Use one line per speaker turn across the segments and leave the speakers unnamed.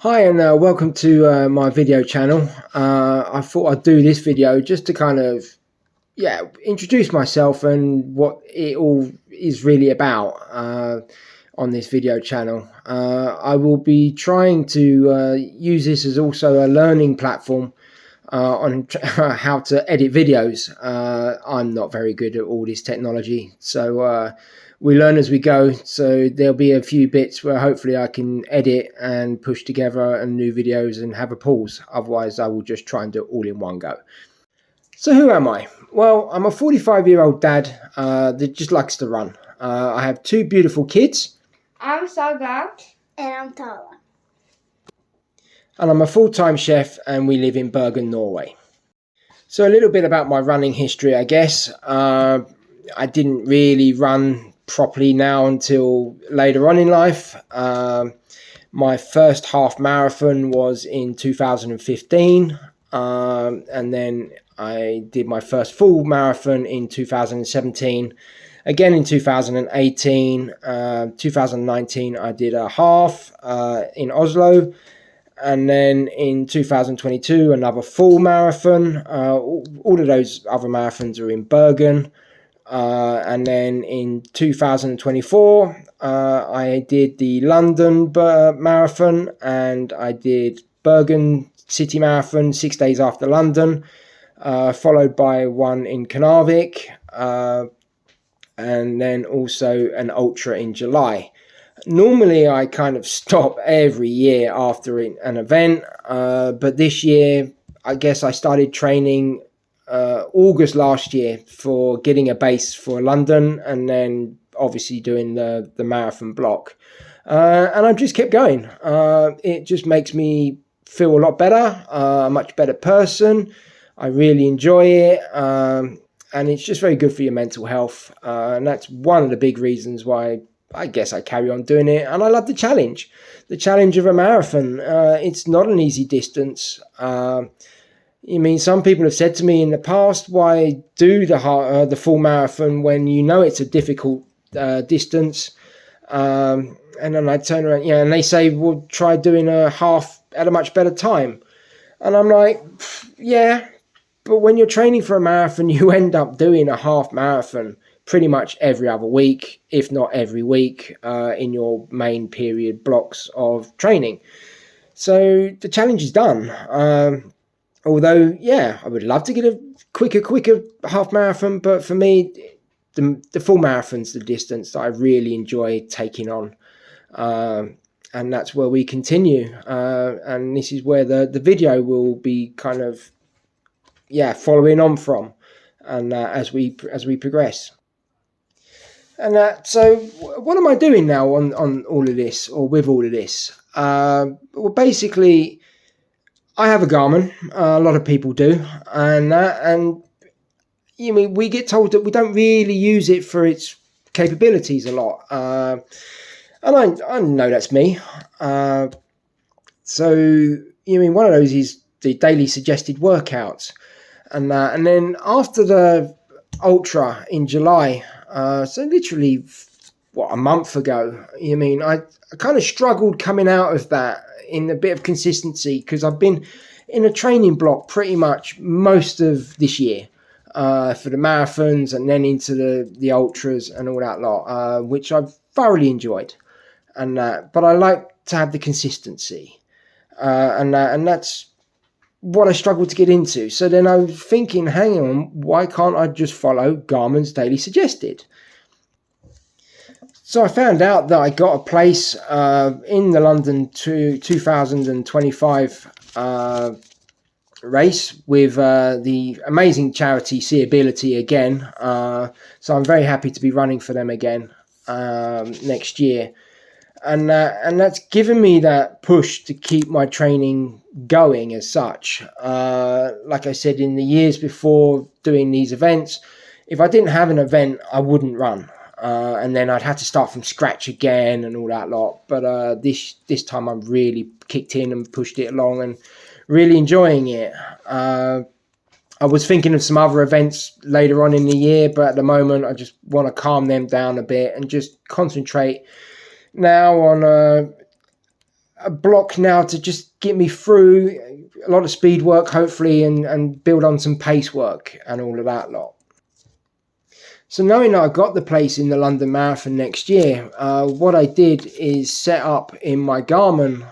Hi and welcome to my video channel. I thought I'd do this video just to kind of introduce myself and what it all is really about on this video channel. I will be trying to use this as also a learning platform on how to edit videos. I'm not very good at all this technology, so we learn as we go. So there'll be a few bits where hopefully I can edit and push together and new videos and have a pause. Otherwise, I will just try and do it all in one go. So who am I? Well, I'm a 45-year-old dad that just likes to run. I have two beautiful kids.
I'm Saga.
And I'm Tara.
And I'm a full-time chef, and we live in Bergen, Norway. So a little bit about my running history, I guess. I didn't really run properly now until later on in life. My first half marathon was in 2015, and then I did my first full marathon in 2017. Again in 2018, 2019 I did a half in Oslo. And then in 2022, another full marathon. All of those other marathons are in Bergen. And then in 2024, I did the London Marathon, and I did Bergen City Marathon 6 days after London, followed by one in Knarvik, and then also an ultra in July. Normally, I kind of stop every year after an event, but this year, I guess I started training August last year for getting a base for London, and then obviously doing the marathon block. And I've just kept going. It just makes me feel a lot better, a much better person. I really enjoy it, and it's just very good for your mental health. And that's one of the big reasons why I guess I carry on doing it. And I love the challenge of a marathon. It's not an easy distance. Some people have said to me in the past, why do the full marathon when you know it's a difficult distance? And then I turn around, and they say, well, try doing a half at a much better time. And I'm like, yeah, but when you're training for a marathon, you end up doing a half marathon pretty much every other week, if not every week, in your main period blocks of training. So the challenge is done. Although, I would love to get a quicker half marathon, but for me, the full marathon's the distance that I really enjoy taking on. And that's where we continue. And this is where the video will be kind of, following on from, and as we progress. And so what am I doing now on all of this, or with all of this? Well, basically, I have a Garmin. A lot of people do. And we get told that we don't really use it for its capabilities a lot. And I know that's me. So, one of those is the daily suggested workouts. And then after the ultra in July, so literally, a month ago, I kind of struggled coming out of that in a bit of consistency, because I've been in a training block pretty much most of this year for the marathons, and then into the ultras and all that lot, which I've thoroughly enjoyed. But I like to have the consistency, and that's what I struggled to get into. So then I was thinking, hang on, why can't I just follow Garmin's daily suggested? So I found out that I got a place in the London 2025 race with the amazing charity SeeAbility again. So I'm very happy to be running for them again next year. And that's given me that push to keep my training going as such. Like I said, in the years before doing these events, if I didn't have an event, I wouldn't run. And then I'd have to start from scratch again and all that lot. But this time I've really kicked in and pushed it along and really enjoying it. I was thinking of some other events later on in the year, but at the moment I just want to calm them down a bit and just concentrate now on a block now to just get me through a lot of speed work, hopefully, and build on some pace work and all of that lot. So knowing that I got the place in the London Marathon next year, what I did is set up in my Garmin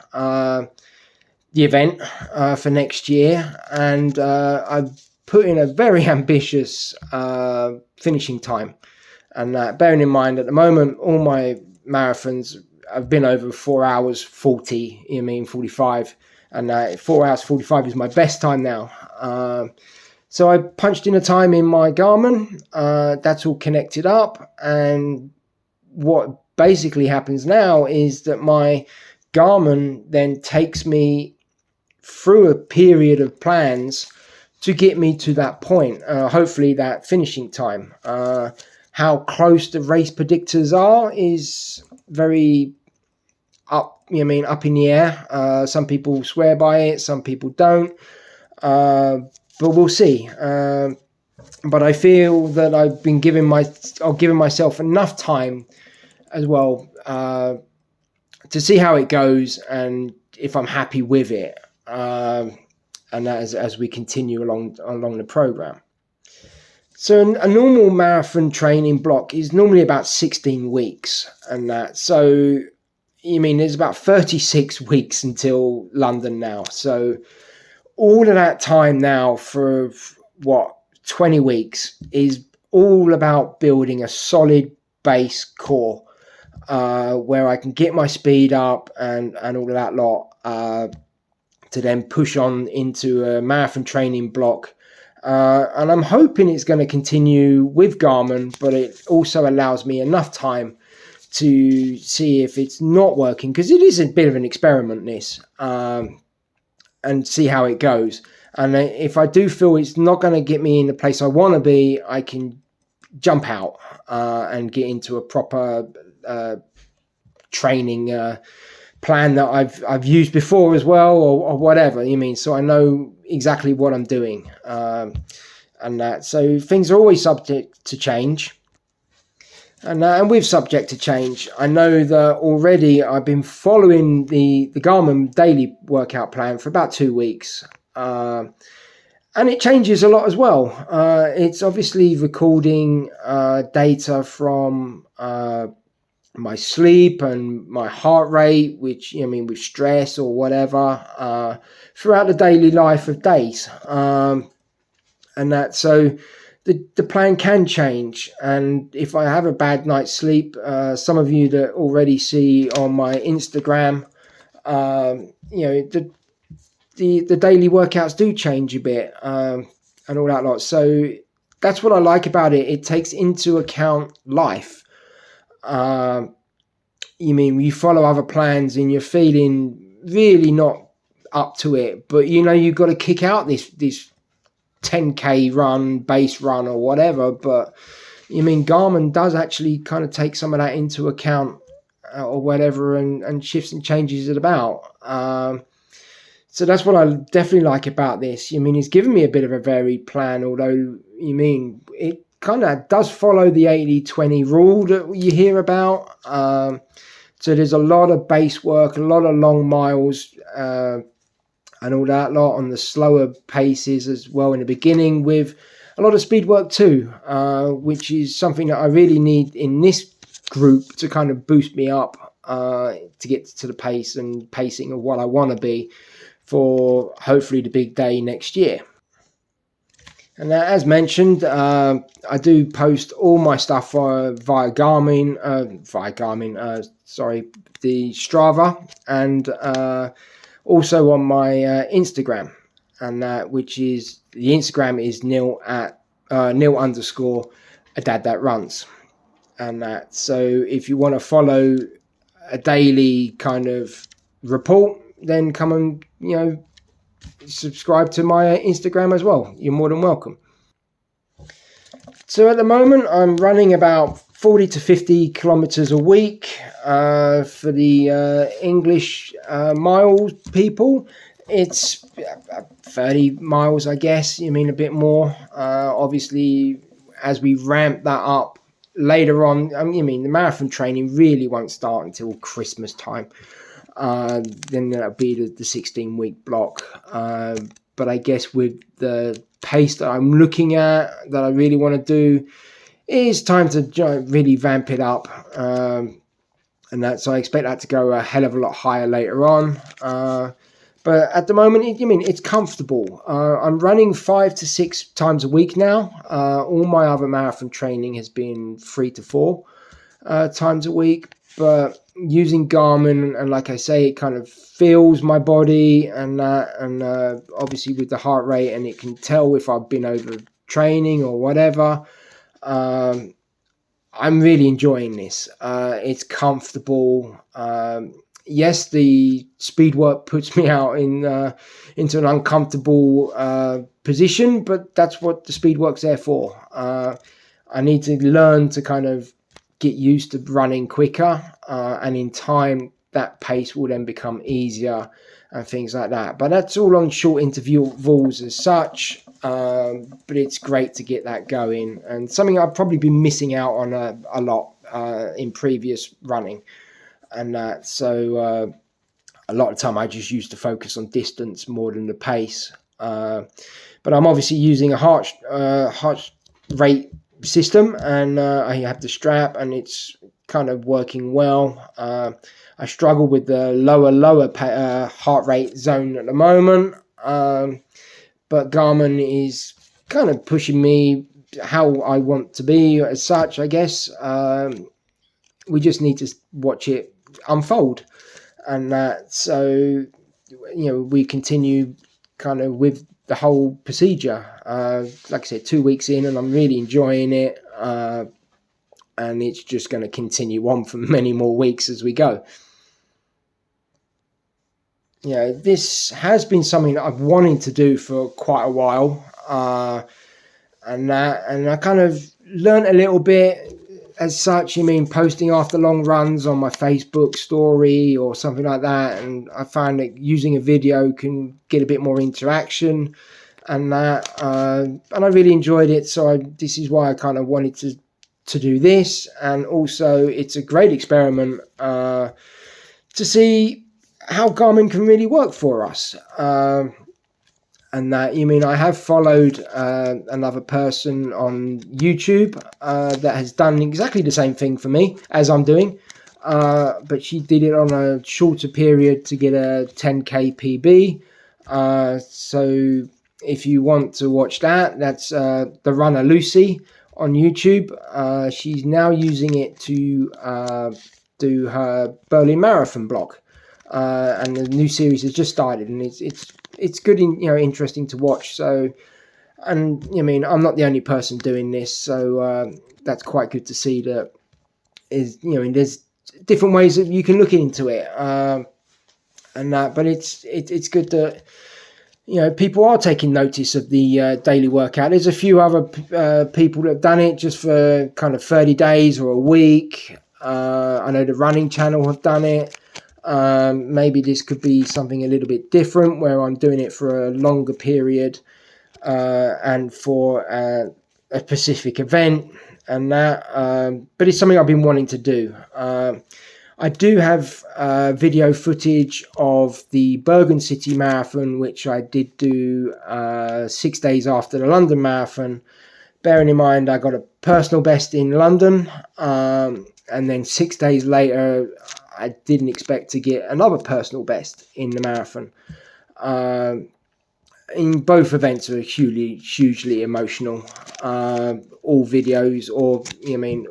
the event for next year, and I put in a very ambitious finishing time. And bearing in mind, at the moment, all my marathons have been over 4 hours 40, 45, and 4 hours 45 is my best time now. So I punched in a time in my Garmin, that's all connected up, and what basically happens now is that my Garmin then takes me through a period of plans to get me to that point, hopefully that finishing time. How close the race predictors are is very up in the air. Some people swear by it, some people don't, but we'll see. But I feel that I've been giving myself enough time as well to see how it goes and if I'm happy with it, and that as we continue along the program. So a normal marathon training block is normally about 16 weeks, and that. So there's about 36 weeks until London now. So all of that time now for 20 weeks is all about building a solid base core, where I can get my speed up and all of that lot, to then push on into a marathon training block. And I'm hoping it's going to continue with Garmin, but it also allows me enough time to see if it's not working, because it is a bit of an experiment, this, and see how it goes. And if I do feel it's not going to get me in the place I want to be, I can jump out and get into a proper training plan that I've used before as well, or whatever so I know exactly what I'm doing, and that. So things are always subject to change, and with subject to change, I know that already I've been following the Garmin daily workout plan for about 2 weeks, and it changes a lot as well. It's obviously recording data from my sleep and my heart rate, which with stress or whatever, throughout the daily life of days, and that. So the plan can change, and if I have a bad night's sleep, some of you that already see on my Instagram, the daily workouts do change a bit, and all that lot. So that's what I like about it. It takes into account life. You follow other plans and you're feeling really not up to it, but you've got to kick out this 10k run, base run or whatever. But Garmin does actually kind of take some of that into account, or whatever, and shifts and changes it about. So that's what I definitely like about this. It's given me a bit of a varied plan, although it kind of does follow the 80-20 rule that you hear about. So there's a lot of base work, a lot of long miles, and all that lot on the slower paces as well in the beginning, with a lot of speed work too, which is something that I really need in this group to kind of boost me up, to get to the pace and pacing of what I want to be for hopefully the big day next year. And as mentioned, I do post all my stuff via Garmin, the Strava, and also on my Instagram, and which is, the Instagram is Neil _ a dad that runs, and that. So if you want to follow a daily kind of report, then come and subscribe to my Instagram as well. You're more than welcome. So at the moment I'm running about 40 to 50 kilometers a week, for the English miles people. It's 30 miles, I guess. A bit more. Obviously, as we ramp that up later on, the marathon training really won't start until Christmas time. then that'll be the 16-week block. But I guess with the pace that I'm looking at, that I really want to do, it's time to really vamp it up. So I expect that to go a hell of a lot higher later on. But at the moment, it's comfortable. I'm running 5 to 6 times a week now. All my other marathon training has been 3 to 4 times a week. But using Garmin, and like I say, it kind of feels my body and that, and obviously with the heart rate, and it can tell if I've been over training or whatever. I'm really enjoying this. It's comfortable. Yes, the speed work puts me out into an uncomfortable position, but that's what the speed work's there for. I need to learn to kind of get used to running quicker, and in time that pace will then become easier and things like that. But that's all on short intervals as such. But it's great to get that going, and something I've probably been missing out on a lot in previous running. And so a lot of time I just used to focus on distance more than the pace. But I'm obviously using a heart rate system, and I have the strap, and it's kind of working well. I struggle with the lower heart rate zone at the moment, but Garmin is kind of pushing me how I want to be as such, I guess. We just need to watch it unfold, and so we continue kind of with the whole procedure. Like I said, 2 weeks in, and I'm really enjoying it, and it's just going to continue on for many more weeks as we go. This has been something that I've wanted to do for quite a while, and I kind of learned a little bit as such. Posting after long runs on my Facebook story or something like that, and I found that using a video can get a bit more interaction, and I really enjoyed it. So this is why I kind of wanted to do this, and also it's a great experiment to see how Garmin can really work for us. And that, I have followed another person on YouTube that has done exactly the same thing for me as I'm doing, but she did it on a shorter period to get a 10k PB. So if you want to watch that, that's the runner Lucy on YouTube. She's now using it to do her Berlin Marathon blog. And the new series has just started, and it's good and interesting to watch. So, and I'm not the only person doing this, so that's quite good to see. That is, there's different ways that you can look into it, but it's good that people are taking notice of the daily workout. There's a few other people that have done it just for kind of 30 days or a week. I know the running channel have done it. Maybe this could be something a little bit different, where I'm doing it for a longer period and for a specific event, and that. But it's something I've been wanting to do. I do have video footage of the Bergen City Marathon, which I did do 6 days after the London Marathon. Bearing in mind, I got a personal best in London, and then 6 days later, I didn't expect to get another personal best in the marathon. In both events are hugely emotional. All videos, or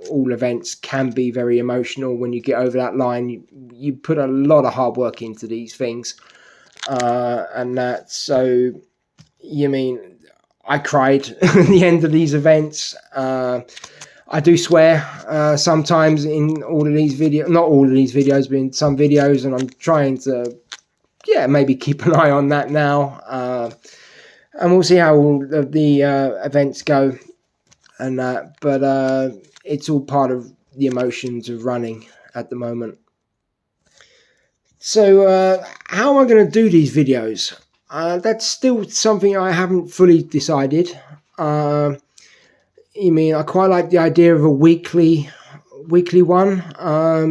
all events can be very emotional. When you get over that line, you put a lot of hard work into these things, and that. So, I cried at the end of these events. I do swear sometimes in all of these videos, not all of these videos, but in some videos, and I'm trying to, maybe keep an eye on that now. And we'll see how all of the events go, and that. But it's all part of the emotions of running at the moment. So how am I going to do these videos? That's still something I haven't fully decided. I quite like the idea of a weekly weekly one.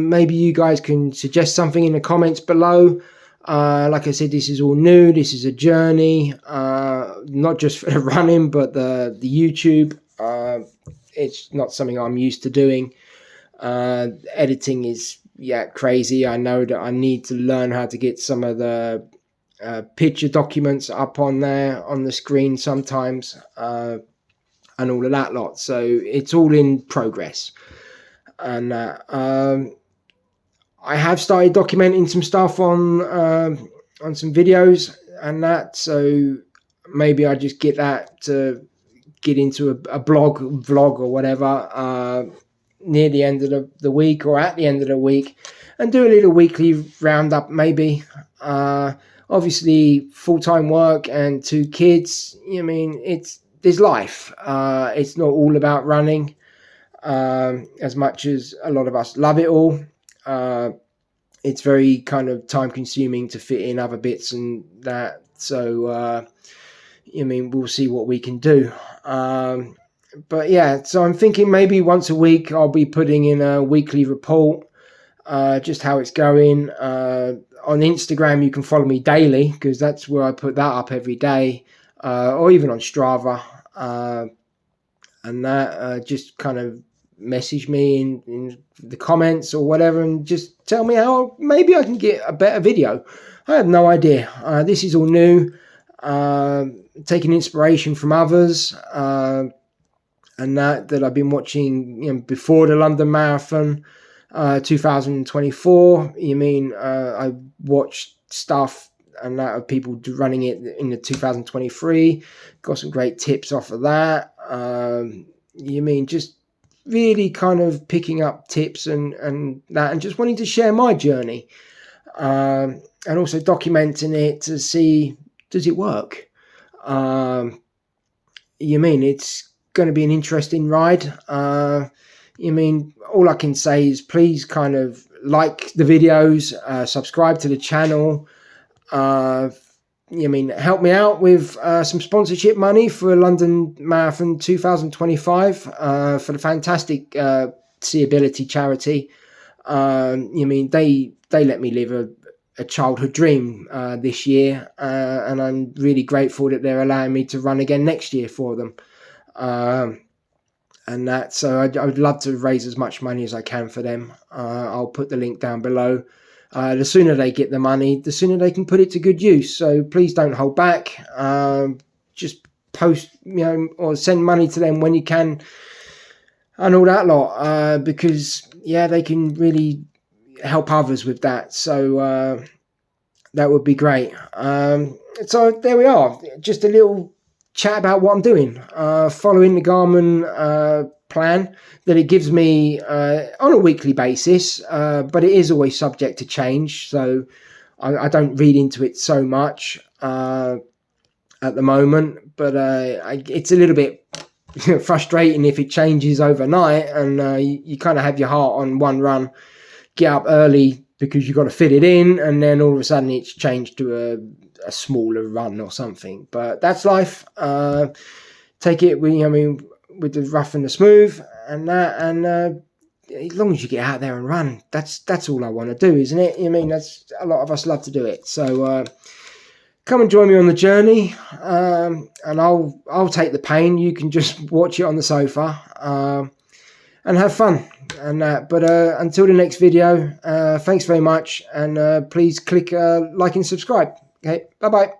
Maybe you guys can suggest something in the comments below. Like I said, this is all new. This is a journey, not just for the running, but the YouTube. It's not something I'm used to doing. Editing is crazy. I know that I need to learn how to get some of the picture documents up on there on the screen sometimes, and all of that lot. So it's all in progress. And I have started documenting some stuff on some videos and that. So maybe I just get that to get into a vlog or whatever near the end of the week or at the end of the week, and do a little weekly roundup maybe. Obviously full-time work and 2 kids, there's life. It's not all about running, as much as a lot of us love it all. It's very kind of time consuming to fit in other bits and that. So we'll see what we can do. But yeah, so I'm thinking maybe once a week I'll be putting in a weekly report, just how it's going. On Instagram you can follow me daily, because that's where I put that up every day, or even on Strava, and that just kind of message me in the comments or whatever, and just tell me how maybe I can get a better video. I have no idea. This is all new, taking inspiration from others, and that I've been watching before the London Marathon 2024. I watched stuff and that of people running it in the 2023. Got some great tips off of that. Just really kind of picking up tips and that, and just wanting to share my journey, and also documenting it to see, does it work? It's going to be an interesting ride. All I can say is please kind of like the videos, subscribe to the channel, help me out with some sponsorship money for London Marathon 2025, for the fantastic SeeAbility charity. They let me live a childhood dream this year, and I'm really grateful that they're allowing me to run again next year for them. And that, so I would love to raise as much money as I can for them. I'll put the link down below. The sooner they get the money, the sooner they can put it to good use. So please don't hold back. Just post, or send money to them when you can, and all that lot, because they can really help others with that. So that would be great. So there we are. Just a little chat about what I'm doing, following the Garmin plan that it gives me on a weekly basis, but it is always subject to change, so I don't read into it so much at the moment. But it's a little bit frustrating if it changes overnight, and you kind of have your heart on one run, get up early because you've got to fit it in, and then all of a sudden it's changed to a smaller run or something. But that's life. Take it with the rough and the smooth and that, and as long as you get out there and run, that's all I want to do, isn't it? That's, a lot of us love to do it. So come and join me on the journey, and I'll take the pain. You can just watch it on the sofa, and have fun. And but until the next video, thanks very much, and please click like and subscribe. Okay, bye bye.